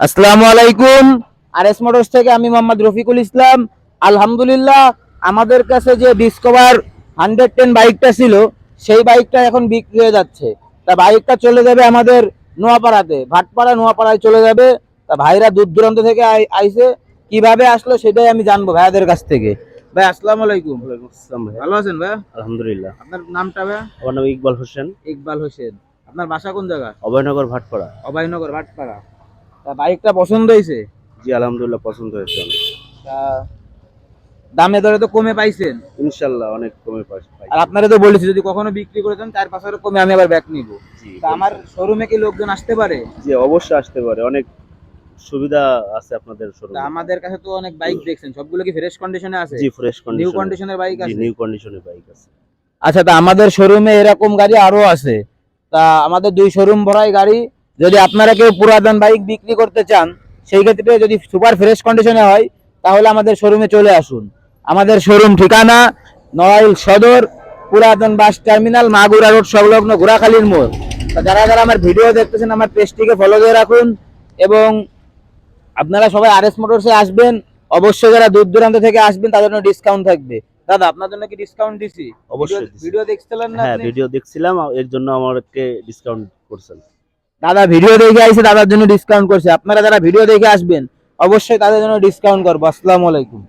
আসসালামু আলাইকুম। RS motors থেকে আমি মোহাম্মদ রফিকুল ইসলাম। আলহামদুলিল্লাহ, আমাদের কাছে যে ডিসকভার 110 বাইকটা ছিল সেই বাইকটা এখন বিক্রি হয়ে যাচ্ছে। তা বাইকটা চলে যাবে আমাদের নোয়াপাড়াতে, ভাটপাড়া নোয়াপাড়ায় চলে যাবে। তা ভাইরা দূর দূরান্ত থেকে আইছে, কিভাবে আসলো সেটাই আমি জানবো ভাইয়াদের কাছ থেকে। ভাই আসসালামু আলাইকুম। ওয়ালাইকুম আসসালাম ভাই। ভালো আছেন ভাই? আলহামদুলিল্লাহ। আপনার নামটা ভাই? আমার নাম ইকবাল হোসেন। ইকবাল হোসেন। আপনার বাসা কোন জায়গা? অভয়নগর ভাটপাড়া। অভয়নগর ভাটপাড়া। তা বাইকটা পছন্দ হয়েছে? জি আলহামদুলিল্লাহ, পছন্দ হয়েছে অনেক। তা দামে দরে তো কমে পাইছেন, ইনশাল্লাহ অনেক কমে পাই। আর আপনারা তো বলেছি যদি কখনো বিক্রি করে দেন 4-5 কমে আমি আবার ব্যাক নিব। জি তা আমার শোরুমে কি লোকজন আসতে পারে? জি অবশ্যই আসতে পারে, অনেক সুবিধা আছে আপনাদের তা শোরুমে। আমাদের কাছে তো অনেক বাইক দেখছেন, সবগুলো কি ফ্রেশ কন্ডিশনে আছে? জি ফ্রেশ নিউ কন্ডিশন। কন্ডিশনের বাইক জি আছে? নিউ কন্ডিশনের বাইক আছে। আচ্ছা, তা আমাদের শোরুমে এরকম গাড়ি আরো আছে। তা আমাদের 2 শোরুম ভরাই গাড়ি। যদি আপনারা কেউ পুরাতন বাইক বিক্রি করতে চান, সেই ক্ষেত্রে যদি সুপার ফ্রেশ কন্ডিশনে হয় তাহলে আমাদের শোরুমে চলে আসুন। আমাদের শোরুম ঠিকানা নড়াইল সদর, পুরাতন বাস টার্মিনাল, মাগুরা রোড সংলগ্ন ঘোড়াখালীর মোড়। তা যারা যারা আমার ভিডিও দেখতেছেন আমার পেজটিকে ফলো দিয়ে রাখুন, এবং আপনারা সবাই আরএস মোটরসে আসবেন। অবশ্যই যারা দূর দূরান্ত থেকে আসবেন তাদের জন্য ডিসকাউন্ট থাকবে। দাদা আপনার জন্য কি ডিসকাউন্ট দিছি? অবশ্যই দিছি। ভিডিও দেখছিলেন না হ্যাঁ আপনি? ভিডিও দেখছিলাম, এর জন্য আমাকে ডিসকাউন্ট করছেন। দাদা ভিডিও দেখে আইছে, দাদার জন্য ডিসকাউন্ট করছে। আপনারা যারা ভিডিও দেখে আসবেন অবশ্যই তাদের জন্য ডিসকাউন্ট করবো। আসসালামু আলাইকুম।